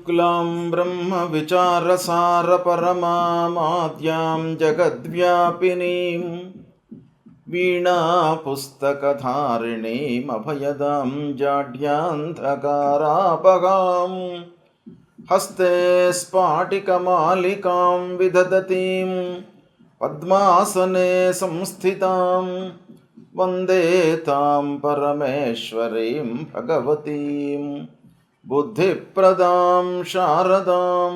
शुक्लां ब्रह्मविचारसारपरमामाद्यां जगद्व्यापिनीं वीणापुस्तकधारिणीमभयदां जाड्यान्धकारापगां हस्ते स्फाटिकमालिकां विदधतीं पद्मासने संस्थितां वन्दे तां परमेश्वरीं भगवतीं बुद्धिप्रदां शारदां।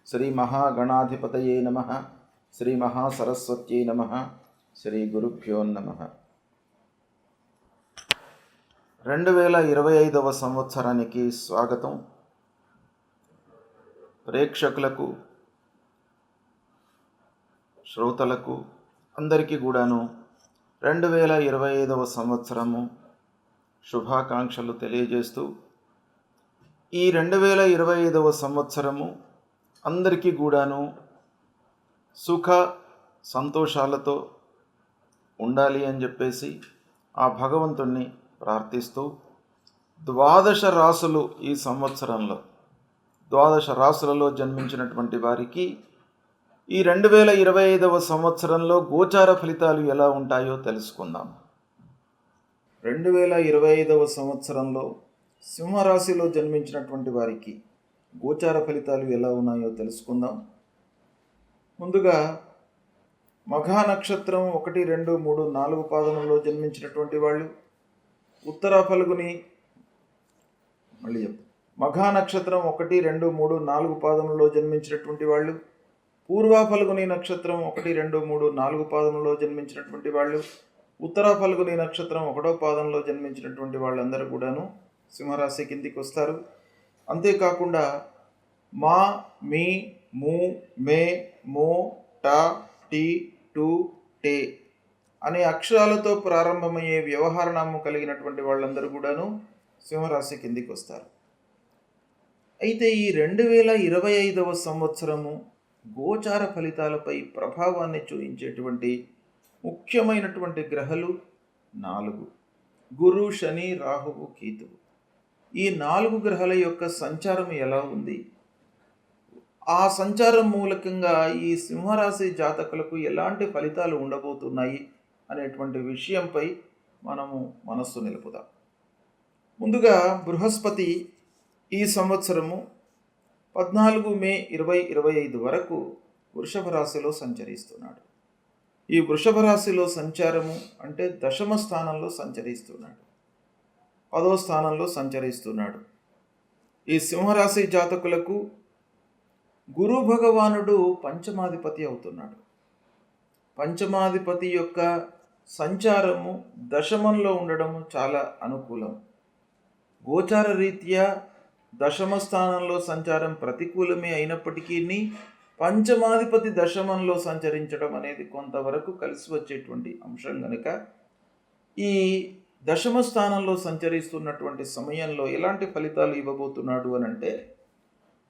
श्री महागणाधिपतये नमः। श्री महासरस्वत्यै नमः। శ్రీ గురుభ్యో నమః. 2025వ సంవత్సరానికి స్వాగతం. ప్రేక్షకులకు, శ్రోతలకు అందరికీ కూడాను 2025వ సంవత్సరము శుభాకాంక్షలు తెలియజేస్తూ, ఈ 2025వ సంవత్సరము అందరికీ కూడాను సుఖ సంతోషాలతో ఉండాలి అని చెప్పేసి ఆ భగవంతుణ్ణి ప్రార్థిస్తూ, 12 రాసులు ఈ సంవత్సరంలో 12 రాసులలో జన్మించినటువంటి వారికి ఈ 2025వ సంవత్సరంలో గోచార ఫలితాలు ఎలా ఉంటాయో తెలుసుకుందాం. 2025వ సంవత్సరంలో సింహరాశిలో జన్మించినటువంటి వారికి గోచార ఫలితాలు ఎలా ఉన్నాయో తెలుసుకుందాం. ముందుగా మఘా నక్షత్రం 1, 2, 3, 4 పాదములలో జన్మించినటువంటి వాళ్ళు, ఉత్తర ఫల్గుని మఘా నక్షత్రం 1, 2, 3, 4 పాదములలో జన్మించినటువంటి వాళ్ళు, పూర్వ ఫల్గుని నక్షత్రం 1, 2, 3, 4 పాదములలో జన్మించినటువంటి వాళ్ళు, ఉత్తర ఫల్గుని నక్షత్రం 1వ పాదంలో జన్మించినటువంటి వాళ్ళందరూ కూడాను సింహరాశి కిందికి వస్తారు. అంతేకాకుండా మా, మీ, ము, మే, మో, టా, టీ, టు, టే అనే అక్షరాలతో ప్రారంభమయ్యే వ్యవహారనామం కలిగినటువంటి వాళ్ళందరూ కూడాను సింహరాశి కిందికి వస్తారు. అయితే ఈ 2025వ సంవత్సరము గోచార ఫలితాలపై ప్రభావాన్ని చూపించేటువంటి ముఖ్యమైనటువంటి గ్రహాలు 4: గురు, శని, రాహువు, కేతువు. ఈ 4 గ్రహాల యొక్క సంచారం ఎలా ఉంది, ఆ సంచారం మూలకంగా ఈ సింహరాశి జాతకులకు ఎలాంటి ఫలితాలు ఉండబోతున్నాయి అనేటువంటి విషయంపై మనము మనస్సు నిలుపుదాం. ముందుగా బృహస్పతి ఈ సంవత్సరము 14 మే 2025 వరకు వృషభ రాశిలో సంచరిస్తున్నాడు. ఈ వృషభ రాశిలో సంచారము అంటే 10వ స్థానంలో సంచరిస్తున్నాడు, 10వ స్థానంలో సంచరిస్తున్నాడు. ఈ సింహరాశి జాతకులకు గురు భగవానుడు పంచమాధిపతి అవుతున్నాడు. పంచమాధిపతి యొక్క సంచారము 10మంలో ఉండడము చాలా అనుకూలం. గోచార రీత్యా 10మ స్థానంలో సంచారం ప్రతికూలమే అయినప్పటికీ పంచమాధిపతి 10మంలో సంచరించడం అనేది కొంతవరకు కలిసి వచ్చేటువంటి అంశం కనుక ఈ 10మ స్థానంలో సంచరిస్తున్నటువంటి సమయంలో ఎలాంటి ఫలితాలు ఇవ్వబోతున్నాడు అని అంటే,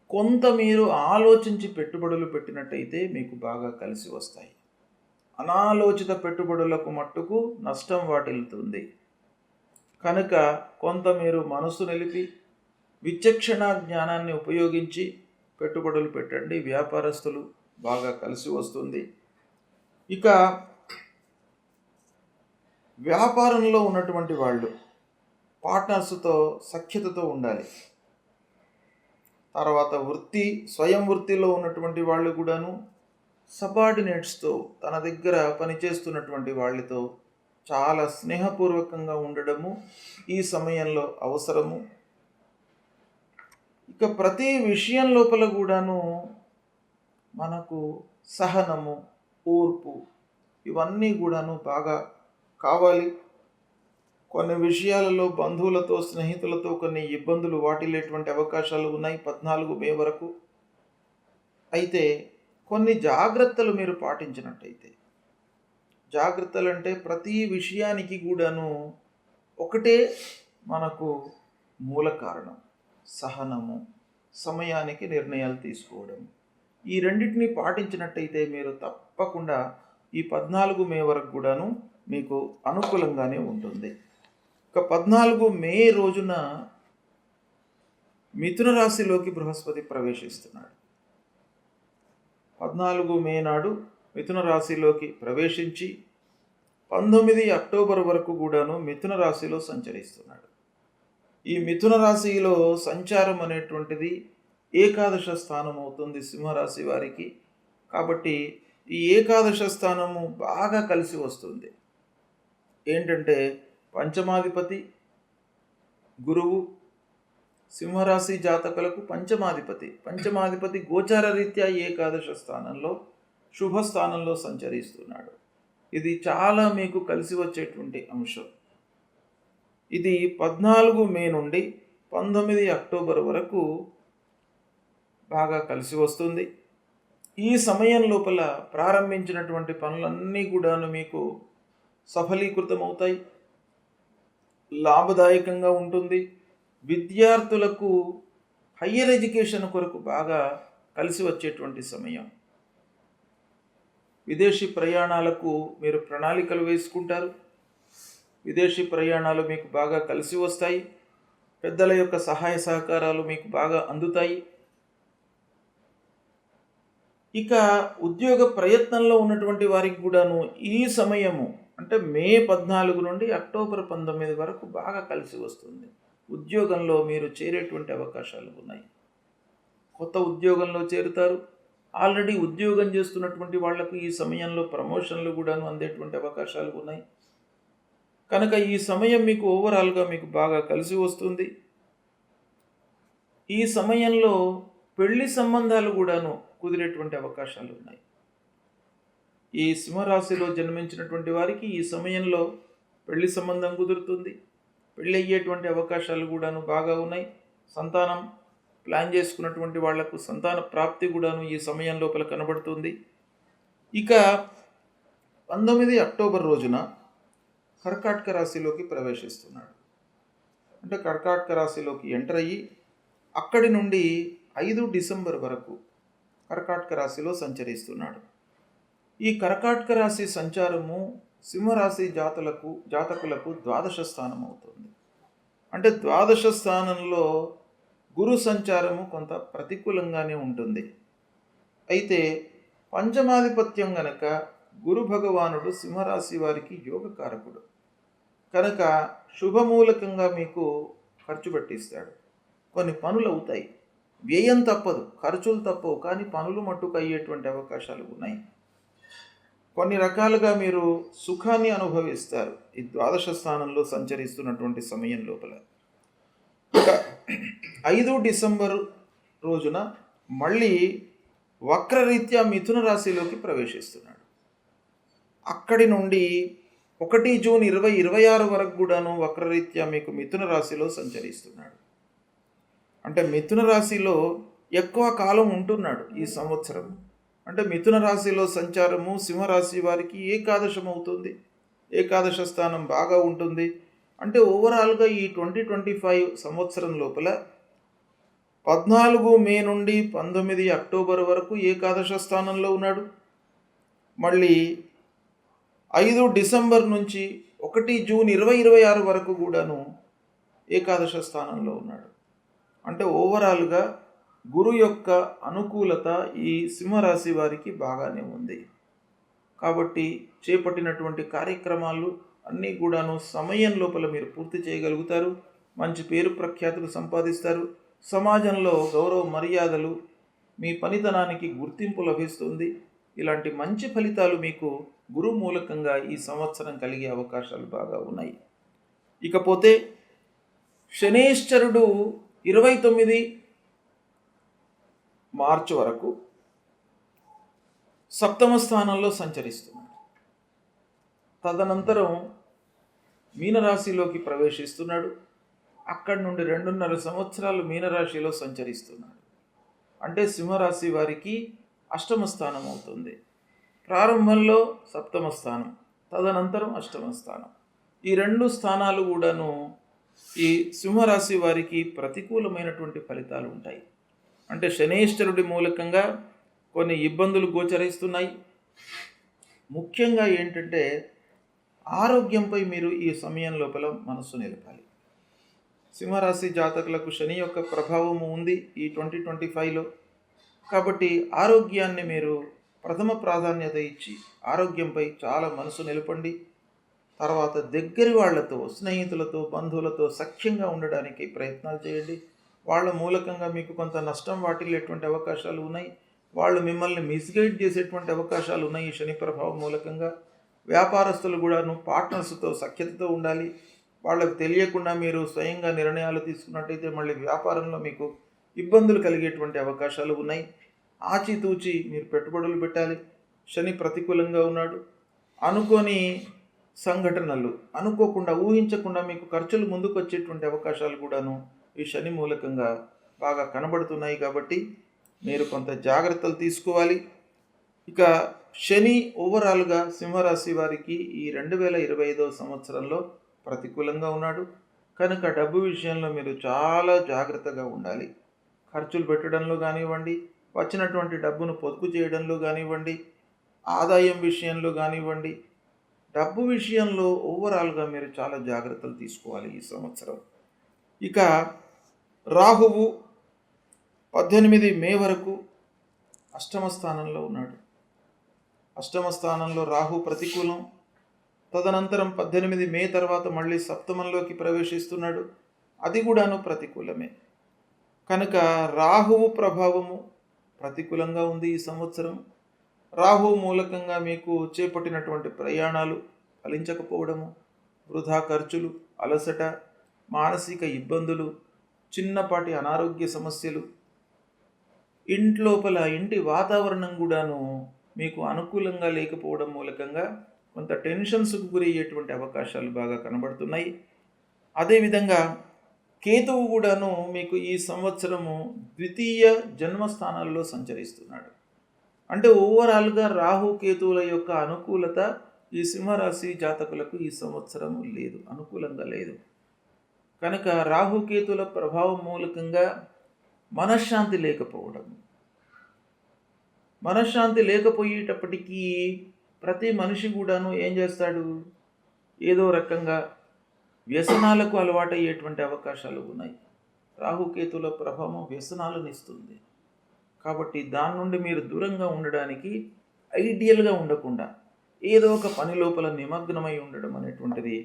కొంత మీరు ఆలోచించి పెట్టుబడులు పెట్టినట్టయితే మీకు బాగా కలిసి వస్తాయి. అనాలోచిత పెట్టుబడులకు మట్టుకు నష్టం వాటిల్లుతుంది కనుక కొంత మీరు మనసు నిలిపి విచక్షణ జ్ఞానాన్ని ఉపయోగించి పెట్టుబడులు పెట్టండి. వ్యాపారస్తులు బాగా కలిసి వస్తుంది. ఇక వ్యాపారంలో ఉన్నటువంటి వాళ్ళు పార్ట్నర్స్తో సఖ్యతతో ఉండాలి. తర్వాత స్వయం వృత్తిలో ఉన్నటువంటి వాళ్ళు కూడాను సబార్డినేట్స్తో, తన దగ్గర పనిచేస్తున్నటువంటి వాళ్ళతో చాలా స్నేహపూర్వకంగా ఉండడము ఈ సమయంలో అవసరము. ఇక ప్రతి విషయం లోపల కూడాను మనకు సహనము, ఓర్పు ఇవన్నీ కూడాను బాగా కావాలి. కొన్ని విషయాలలో బంధువులతో, స్నేహితులతో కొన్ని ఇబ్బందులు వాటిల్లేటువంటి అవకాశాలు ఉన్నాయి 14 మే వరకు. అయితే కొన్ని జాగ్రత్తలు మీరు పాటించినట్టయితే, జాగ్రత్తలు అంటే ప్రతి విషయానికి కూడాను ఒకటే మనకు మూల కారణం: సహనము, సమయానికి నిర్ణయాలు తీసుకోవడం. ఈ రెండింటిని పాటించినట్టయితే మీరు తప్పకుండా ఈ 14 మే వరకు కూడాను మీకు అనుకూలంగానే ఉంటుంది. ఇక 14 మే రోజున మిథున రాశిలోకి బృహస్పతి ప్రవేశిస్తున్నాడు. 14 మే నాడు మిథున రాశిలోకి ప్రవేశించి 19 అక్టోబర్ వరకు కూడాను మిథున రాశిలో సంచరిస్తున్నాడు. ఈ మిథున రాశిలో సంచారం అనేటువంటిది ఏకాదశ స్థానం అవుతుంది సింహరాశి వారికి. కాబట్టి ఈ ఏకాదశ స్థానము బాగా కలిసి వస్తుంది. ఏంటంటే పంచమాధిపతి గురువు, సింహరాశి జాతకులకు పంచమాధిపతి గోచార రీత్యా ఏకాదశ స్థానంలో శుభస్థానంలో సంచరిస్తున్నాడు. ఇది చాలా మీకు కలిసి వచ్చేటువంటి అంశం. ఇది 14 మే నుండి 19 అక్టోబర్ వరకు బాగా కలిసి వస్తుంది. ఈ సమయం లోపల ప్రారంభించినటువంటి పనులన్నీ కూడాను మీకు సఫలీకృతమవుతాయి, లాభదాయకంగా ఉంటుంది. విద్యార్థులకు హయ్యర్ ఎడ్యుకేషన్ కొరకు బాగా కలిసి వచ్చేటువంటి సమయం. విదేశీ ప్రయాణాలకు మీరు ప్రణాళికలు వేసుకుంటారు. విదేశీ ప్రయాణాలు మీకు బాగా కలిసి వస్తాయి. పెద్దల యొక్క సహాయ సహకారాలు మీకు బాగా అందుతాయి. ఇక ఉద్యోగ ప్రయత్నంలో ఉన్నటువంటి వారికి కూడాను ఈ సమయము అంటే మే 14 నుండి అక్టోబర్ 19 వరకు బాగా కలిసి వస్తుంది. ఉద్యోగంలో మీరు చేరేటువంటి అవకాశాలు ఉన్నాయి. కొత్త ఉద్యోగంలో చేరుతారు. ఆల్రెడీ ఉద్యోగం చేస్తున్నటువంటి వాళ్లకు ఈ సమయంలో ప్రమోషన్లు కూడాను అందేటువంటి అవకాశాలు ఉన్నాయి. కనుక ఈ సమయం మీకు ఓవరాల్గా మీకు బాగా కలిసి వస్తుంది. ఈ సమయంలో పెళ్లి సంబంధాలు కూడాను కుదిరేటువంటి అవకాశాలు ఉన్నాయి. ఈ సింహరాశిలో జన్మించినటువంటి వారికి ఈ సమయంలో పెళ్లి సంబంధం కుదురుతుంది. పెళ్ళి అయ్యేటువంటి అవకాశాలు కూడాను బాగా ఉన్నాయి. సంతానం ప్లాన్ చేసుకున్నటువంటి వాళ్లకు సంతాన ప్రాప్తి కూడాను ఈ సమయం లోపల కనబడుతుంది. ఇక 19 అక్టోబర్ రోజున కర్కాటక రాశిలోకి ప్రవేశిస్తున్నాడు. అంటే కర్కాటక రాశిలోకి ఎంటర్ అయ్యి అక్కడి నుండి 5 డిసెంబర్ వరకు కర్కాటక రాశిలో సంచరిస్తున్నాడు. ఈ కర్కాటక రాశి సంచారము సింహరాశి జాతకులకు ద్వాదశ స్థానం అవుతుంది. అంటే ద్వాదశ స్థానంలో గురు సంచారము కొంత ప్రతికూలంగానే ఉంటుంది. అయితే పంచమాధిపత్యం గనక గురు భగవానుడు సింహరాశి వారికి యోగకారకుడు కనుక శుభమూలకంగా మీకు ఖర్చు పెట్టిస్తాడు. కొన్ని పనులు అవుతాయి, వ్యయం తప్పదు, ఖర్చులు తప్పవు, కానీ పనులు మట్టుకు అయ్యేటువంటి అవకాశాలు ఉన్నాయి. కొన్ని రకాలుగా మీరు సుఖాన్ని అనుభవిస్తారు ఈ ద్వాదశ స్థానంలో సంచరిస్తున్నటువంటి సమయం లోపల. 5 డిసెంబర్ రోజున మళ్ళీ వక్రరీత్యా మిథున రాశిలోకి ప్రవేశిస్తున్నాడు. అక్కడి నుండి 1 జూన్ 2026 వరకు కూడాను వక్రరీత్యా మీకు మిథున రాశిలో సంచరిస్తున్నాడు. అంటే మిథున రాశిలో ఎక్కువ కాలం ఉంటున్నాడు ఈ సంవత్సరం. అంటే మిథున రాశిలో సంచారము సింహరాశి వారికి ఏకాదశం అవుతుంది. ఏకాదశ స్థానం బాగా ఉంటుంది. అంటే ఓవరాల్గా ఈ 2025 సంవత్సరం లోపల 14 మే నుండి 19 అక్టోబర్ వరకు ఏకాదశ స్థానంలో ఉన్నాడు. మళ్ళీ 5 డిసెంబర్ నుంచి 1 జూన్ 2026 వరకు కూడాను ఏకాదశ స్థానంలో ఉన్నాడు. అంటే ఓవరాల్గా గురు యొక్క అనుకూలత ఈ సింహరాశి వారికి బాగానే ఉంది. కాబట్టి చేపట్టినటువంటి కార్యక్రమాలు అన్నీ కూడాను సమయం లోపల మీరు పూర్తి చేయగలుగుతారు. మంచి పేరు ప్రఖ్యాతులు సంపాదిస్తారు. సమాజంలో గౌరవ మర్యాదలు, మీ పనితనానికి గుర్తింపు లభిస్తుంది. ఇలాంటి మంచి ఫలితాలు మీకు గురు మూలకంగా ఈ సంవత్సరం కలిగే అవకాశాలు బాగా ఉన్నాయి. ఇకపోతే శనేశ్వరుడు 29 మార్చి వరకు సప్తమ స్థానంలో సంచరిస్తున్నాడు. తదనంతరం మీనరాశిలోకి ప్రవేశిస్తున్నాడు. అక్కడి నుండి 2.5 సంవత్సరాలు మీనరాశిలో సంచరిస్తున్నాడు. అంటే సింహరాశి వారికి అష్టమ స్థానం అవుతుంది. ప్రారంభంలో సప్తమ స్థానం, తదనంతరం అష్టమ స్థానం. ఈ 2 స్థానాలు కూడాను ఈ సింహరాశి వారికి ప్రతికూలమైనటువంటి ఫలితాలు ఉంటాయి. అంటే శనేశ్వరుడి మూలకంగా కొన్ని ఇబ్బందులు గోచరిస్తున్నాయి. ముఖ్యంగా ఏంటంటే ఆరోగ్యంపై మీరు ఈ సమయం లోపల మనస్సు నిలపాలి. సింహరాశి జాతకులకు శని యొక్క ప్రభావము ఉంది ఈ 2025లో. కాబట్టి ఆరోగ్యాన్ని మీరు ప్రథమ ప్రాధాన్యత ఇచ్చి ఆరోగ్యంపై చాలా మనసు నిలపండి. తర్వాత దగ్గరి వాళ్ళతో, స్నేహితులతో, బంధువులతో సఖ్యంగా ఉండడానికి ప్రయత్నాలు చేయండి. వాళ్ళ మూలకంగా మీకు కొంత నష్టం వాటిల్లేటువంటి అవకాశాలు ఉన్నాయి. వాళ్ళు మిమ్మల్ని మిస్గైడ్ చేసేటువంటి అవకాశాలు ఉన్నాయి ఈ శని ప్రభావం మూలకంగా. వ్యాపారస్తులు కూడాను పార్ట్నర్స్తో సఖ్యతతో ఉండాలి. వాళ్ళకు తెలియకుండా మీరు స్వయంగా నిర్ణయాలు తీసుకున్నట్టయితే మళ్ళీ వ్యాపారంలో మీకు ఇబ్బందులు కలిగేటువంటి అవకాశాలు ఉన్నాయి. ఆచితూచి మీరు పెట్టుబడులు పెట్టాలి. శని ప్రతికూలంగా ఉన్నాడు. అనుకోని సంఘటనలు, అనుకోకుండా, ఊహించకుండా మీకు ఖర్చులు ముందుకు వచ్చేటువంటి అవకాశాలు కూడాను ఈ శని మూలకంగా బాగా కనబడుతున్నాయి. కాబట్టి మీరు కొంత జాగ్రత్తలు తీసుకోవాలి. ఇక శని ఓవరాల్గా సింహరాశి వారికి ఈ 2025 సంవత్సరంలో ప్రతికూలంగా ఉన్నాడు. కనుక డబ్బు విషయంలో మీరు చాలా జాగ్రత్తగా ఉండాలి. ఖర్చులు పెట్టడంలో కానివ్వండి, వచ్చినటువంటి డబ్బును పొదుపు చేయడంలో కానివ్వండి, ఆదాయం విషయంలో కానివ్వండి, డబ్బు విషయంలో ఓవరాల్గా మీరు చాలా జాగ్రత్తలు తీసుకోవాలి ఈ సంవత్సరం. ఇక రాహువు 18 మే వరకు అష్టమ స్థానంలో ఉన్నాడు. అష్టమ స్థానంలో రాహు ప్రతికూలం. తదనంతరం 18 మే తర్వాత మళ్ళీ సప్తమంలోకి ప్రవేశిస్తున్నాడు. అది కూడాను ప్రతికూలమే. కనుక రాహువు ప్రభావము ప్రతికూలంగా ఉంది ఈ సంవత్సరం. రాహు మూలకంగా మీకు చేపట్టినటువంటి ప్రయాణాలు ఫలించకపోవడము, వృధా ఖర్చులు, అలసట, మానసిక ఇబ్బందులు, చిన్నపాటి అనారోగ్య సమస్యలు, ఇంట్లోపల ఇంటి వాతావరణం కూడాను మీకు అనుకూలంగా లేకపోవడం మూలకంగా కొంత టెన్షన్స్కు గురయ్యేటువంటి అవకాశాలు బాగా కనబడుతున్నాయి. అదేవిధంగా కేతువు కూడాను మీకు ఈ సంవత్సరము ద్వితీయ జన్మస్థానాల్లో సంచరిస్తున్నాడు. అంటే ఓవరాల్గా రాహు కేతువుల యొక్క అనుకూలత ఈ సింహరాశి జాతకులకు ఈ సంవత్సరము లేదు, అనుకూలంగా లేదు. కనుక రాహుకేతుల ప్రభావం మూలకంగా మనశ్శాంతి లేకపోవడం, మనశ్శాంతి లేకపోయేటప్పటికీ ప్రతి మనిషి కూడాను ఏం చేస్తాడు, ఏదో రకంగా వ్యసనాలకు అలవాటయ్యేటువంటి అవకాశాలు ఉన్నాయి. రాహుకేతుల ప్రభావం వ్యసనాలను ఇస్తుంది. కాబట్టి దాని నుండి మీరు దూరంగా ఉండడానికి, ఐడియల్గా ఉండకుండా ఏదో ఒక పని లోపల నిమగ్నమై ఉండడం అనేటువంటిది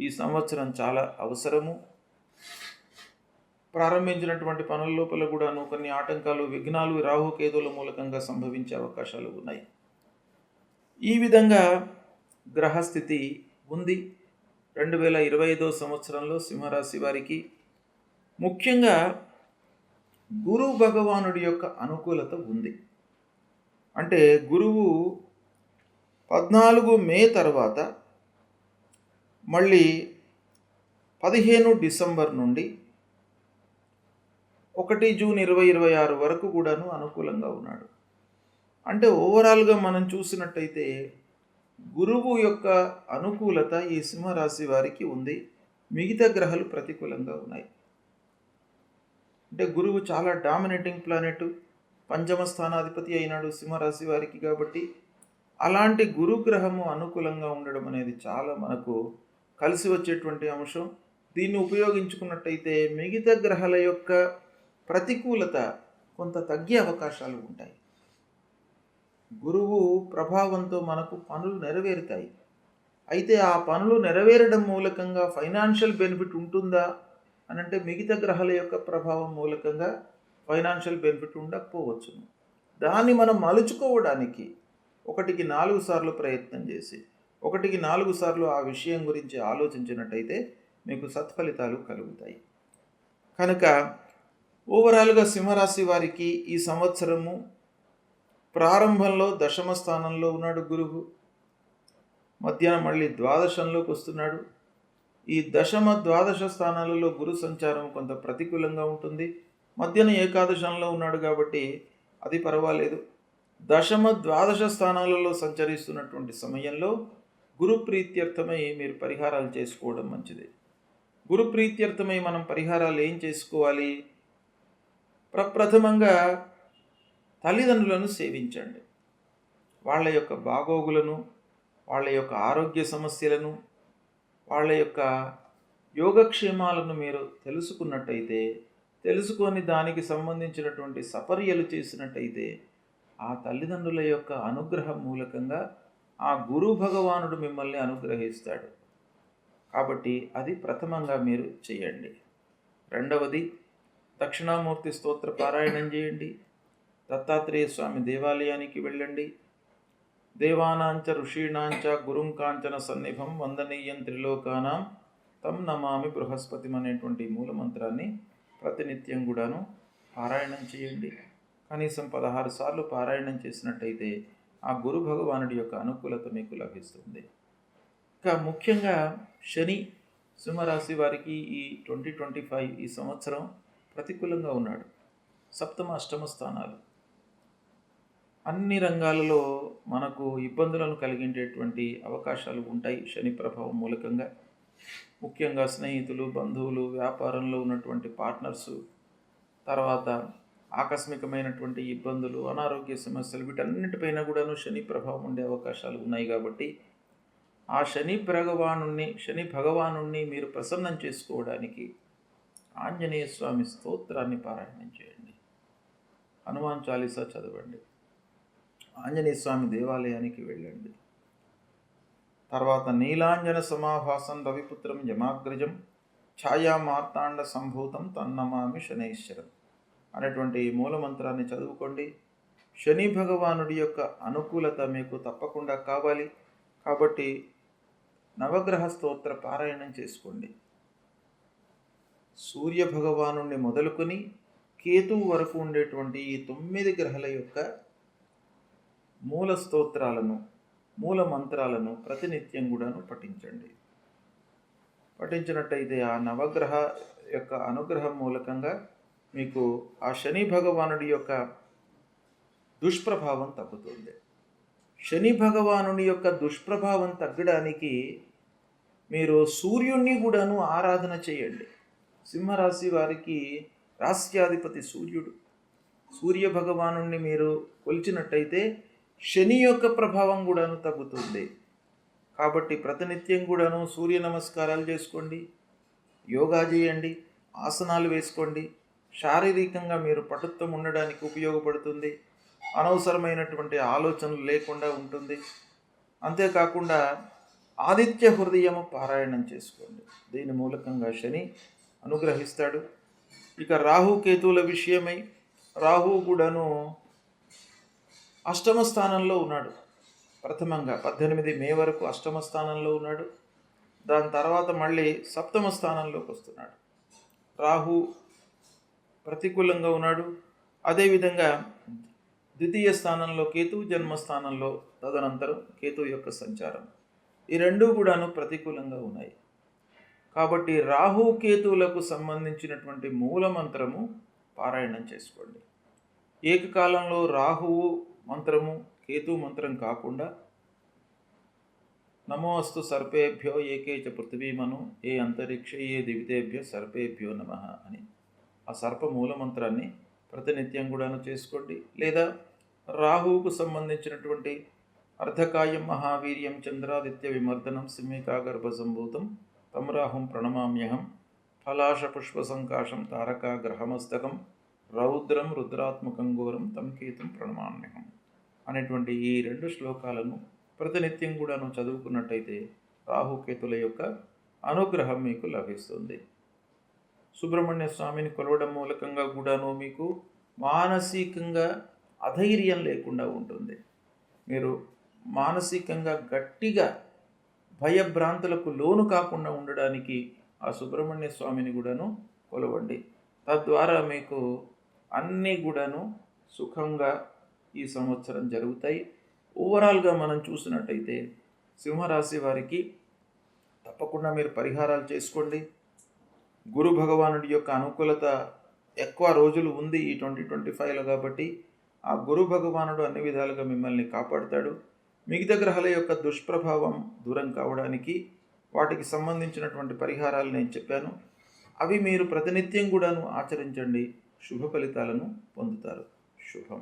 ఈ సంవత్సరం చాలా అవసరము. ప్రారంభించినటువంటి పనుల లోపల కూడాను కొన్ని ఆటంకాలు, విఘ్నాలు రాహుకేతుల మూలకంగా సంభవించే అవకాశాలు ఉన్నాయి. ఈ విధంగా గ్రహస్థితి ఉంది 2025 సంవత్సరంలో సింహరాశి వారికి. ముఖ్యంగా గురు భగవానుడి యొక్క అనుకూలత ఉంది. అంటే గురువు 14 మే తర్వాత మళ్ళీ 15 డిసెంబర్ నుండి 1 జూన్ 2026 వరకు కూడాను అనుకూలంగా ఉన్నాడు. అంటే ఓవరాల్గా మనం చూసినట్టయితే గురువు యొక్క అనుకూలత ఈ సింహరాశి వారికి ఉంది. మిగతా గ్రహాలు ప్రతికూలంగా ఉన్నాయి. అంటే గురువు చాలా డామినేటింగ్ ప్లానెట్, పంచమ స్థానాధిపతి అయినాడు సింహరాశి వారికి. కాబట్టి అలాంటి గురుగ్రహము అనుకూలంగా ఉండడం అనేది చాలా మనకు కలిసి వచ్చేటువంటి అంశం. దీన్ని ఉపయోగించుకున్నట్టయితే మిగతా గ్రహాల యొక్క ప్రతికూలత కొంత తగ్గే అవకాశాలు ఉంటాయి. గురువు ప్రభావంతో మనకు పనులు నెరవేరుతాయి. అయితే ఆ పనులు నెరవేరడం మూలకంగా ఫైనాన్షియల్ బెనిఫిట్ ఉంటుందా అని అంటే మిగతా గ్రహాల యొక్క ప్రభావం మూలకంగా ఫైనాన్షియల్ బెనిఫిట్ ఉండకపోవచ్చును. దాన్ని మనం మలుచుకోవడానికి 1కి 4 సార్లు ప్రయత్నం చేసి 1కి 4 సార్లు ఆ విషయం గురించి ఆలోచించినట్టయితే మీకు సత్ఫలితాలు కలుగుతాయి. కనుక ఓవరాల్గా సింహరాశి వారికి ఈ సంవత్సరము ప్రారంభంలో దశమ స్థానంలో ఉన్నాడు గురువు. మధ్యాహ్నం మళ్ళీ ద్వాదశంలోకి వస్తున్నాడు. ఈ దశమ ద్వాదశ స్థానాలలో గురు సంచారం కొంత ప్రతికూలంగా ఉంటుంది. మధ్యాహ్నం ఏకాదశంలో ఉన్నాడు కాబట్టి అది పర్వాలేదు. దశమ ద్వాదశ స్థానాలలో సంచరిస్తున్నటువంటి సమయంలో గురు ప్రీత్యర్థమై మీరు పరిహారాలు చేసుకోవడం మంచిది. గురు ప్రీత్యర్థమై మనం పరిహారాలు ఏం చేసుకోవాలి? ప్రప్రథమంగా తల్లిదండ్రులను సేవించండి. వాళ్ళ యొక్క బాగోగులను, వాళ్ళ యొక్క ఆరోగ్య సమస్యలను, వాళ్ళ యొక్క యోగక్షేమాలను మీరు తెలుసుకున్నట్టయితే, తెలుసుకొని దానికి సంబంధించినటువంటి సపర్యలు చేసినట్టయితే, ఆ తల్లిదండ్రుల యొక్క అనుగ్రహం మూలకంగా ఆ గురు భగవానుడు మిమ్మల్ని అనుగ్రహిస్తాడు. కాబట్టి అది ప్రథమంగా మీరు చేయండి. రెండవది, దక్షిణామూర్తి స్తోత్ర పారాయణం చేయండి. దత్తాత్రేయ స్వామి దేవాలయానికి వెళ్ళండి. దేవానాంచ ఋషీణాంచ గురుం కాంచన సన్నిభం వందనీయం త్రిలోకానాం తం నమామి బృహస్పతిం అనేటువంటి మూలమంత్రాన్ని ప్రతినిత్యం కూడాను పారాయణం చేయండి. కనీసం 16 సార్లు పారాయణం చేసినట్టయితే ఆ గురు భగవానుడి యొక్క అనుకూలత మీకు లభిస్తుంది. ఇంకా ముఖ్యంగా శని సింహరాశి వారికి ఈ 2025 ఈ సంవత్సరం ప్రతికూలంగా ఉన్నాడు. సప్తమ అష్టమ స్థానాలు అన్ని రంగాలలో మనకు ఇబ్బందులను కలిగించేటువంటి అవకాశాలు ఉంటాయి శని ప్రభావం మూలకంగా. ముఖ్యంగా స్నేహితులు, బంధువులు, వ్యాపారంలో ఉన్నటువంటి పార్ట్నర్సు, తర్వాత ఆకస్మికమైనటువంటి ఇబ్బందులు, అనారోగ్య సమస్యలు, వీటన్నిటిపైన కూడాను శని ప్రభావం ఉండే అవకాశాలు ఉన్నాయి. కాబట్టి ఆ శని భగవానుణ్ణి మీరు ప్రసన్నం చేసుకోవడానికి ఆంజనేయ స్వామి స్తోత్రాన్ని పారాయణం చేయండి. హనుమాన్ చాలీసా చదవండి. ఆంజనేయ స్వామి దేవాలయానికి వెళ్ళండి. తర్వాత నీలాంజన సమాభాసం రవిపుత్రం యమాగ్రజం ఛాయా మార్తాండ సంభూతం తన్నమామి శనైశ్వరం అనేటువంటి మూలమంత్రాన్ని చదువుకోండి. శని భగవానుడి యొక్క అనుకూలత మీకు తప్పకుండా కావాలి. కాబట్టి నవగ్రహ స్తోత్ర పారాయణం చేసుకోండి. సూర్య భగవానుణ్ణి మొదలుకొని కేతువు వరకు ఉండేటువంటి ఈ 9 గ్రహాల యొక్క మూల స్తోత్రాలను, మూల మంత్రాలను ప్రతినిత్యం కూడాను పఠించండి. పఠించినట్టయితే ఆ నవగ్రహ యొక్క అనుగ్రహం మూలకంగా మీకు ఆ శని భగవానుడి యొక్క దుష్ప్రభావం తగ్గుతుంది. శని భగవానుని యొక్క దుష్ప్రభావం తగ్గడానికి మీరు సూర్యుణ్ణి కూడాను ఆరాధన చేయండి. సింహరాశి వారికి రాస్యాధిపతి సూర్యుడు. సూర్య భగవానుణ్ణి మీరు కొలిచినట్టయితే శని యొక్క ప్రభావం కూడాను తగ్గుతుంది. కాబట్టి ప్రతినిత్యం కూడాను సూర్య నమస్కారాలు చేసుకోండి, యోగా చేయండి, ఆసనాలు వేసుకోండి. శారీరకంగా మీరు పటుత్వం ఉండడానికి ఉపయోగపడుతుంది. అనవసరమైనటువంటి ఆలోచనలు లేకుండా ఉంటుంది. అంతేకాకుండా ఆదిత్య హృదయము పారాయణం చేసుకోండి. దీని మూలకంగా శని అనుగ్రహిస్తాడు. ఇక రాహుకేతువుల విషయమై, రాహువు కూడాను అష్టమ స్థానంలో ఉన్నాడు. ప్రథమంగా 18 మే వరకు అష్టమ స్థానంలో ఉన్నాడు. దాని తర్వాత మళ్ళీ సప్తమ స్థానంలోకి వస్తున్నాడు. రాహు ప్రతికూలంగా ఉన్నాడు. అదేవిధంగా ద్వితీయ స్థానంలో కేతువు, జన్మస్థానంలో తదనంతరం కేతువు యొక్క సంచారం, ఈ రెండూ కూడాను ప్రతికూలంగా ఉన్నాయి. కాబట్టి రాహు కేతువులకు సంబంధించినటువంటి మూలమంత్రము పారాయణం చేసుకోండి. ఏకకాలంలో రాహువు మంత్రము, కేతు మంత్రం కాకుండా నమోస్తు సర్పేభ్యో ఏకే చ పృథివీమను ఏ అంతరిక్ష ఏ దివితేభ్యో సర్పేభ్యో నమః అని ఆ సర్ప మూలమంత్రాన్ని ప్రతినిత్యం కూడాను చేసుకోండి. లేదా రాహువుకు సంబంధించినటువంటి అర్ధకాయం మహావీర్యం చంద్రాదిత్య విమర్దనం సింహికాగర్భ సంభూతం తం రాహుం ప్రణమామ్యహం ఫలాశ పుష్ప సంకాశం తారకా గ్రహమస్తకం రౌద్రం రుద్రాత్మకం ఘోరం తం కేతుం ప్రణమామ్యహం అనేటువంటి ఈ 2 శ్లోకాలను ప్రతినిత్యం కూడాను చదువుకున్నట్టయితే రాహుకేతుల యొక్క అనుగ్రహం మీకు లభిస్తుంది. సుబ్రహ్మణ్య స్వామిని కొలవడం మూలకంగా కూడాను మీకు మానసికంగా అధైర్యం లేకుండా ఉంటుంది. మీరు మానసికంగా గట్టిగా భయభ్రాంతులకు లోను కాకుండా ఉండడానికి ఆ సుబ్రహ్మణ్య స్వామిని కూడాను కొలవండి. తద్వారా మీకు అన్నీ కూడాను సుఖంగా ఈ సంవత్సరం జరుగుతాయి. ఓవరాల్గా మనం చూసినట్టయితే సింహరాశి వారికి తప్పకుండా మీరు పరిహారాలు చేసుకోండి. గురు భగవానుడి యొక్క అనుకూలత ఎక్కువ రోజులు ఉంది ఈ 2025లో. కాబట్టి ఆ గురు భగవానుడు అన్ని విధాలుగా మిమ్మల్ని కాపాడుతాడు. మిగతా గ్రహాల యొక్క దుష్ప్రభావం దూరం కావడానికి వాటికి సంబంధించినటువంటి పరిహారాలు నేను చెప్పాను. అవి మీరు ప్రతినిత్యం కూడాను ఆచరించండి. శుభ ఫలితాలను పొందుతారు. శుభం.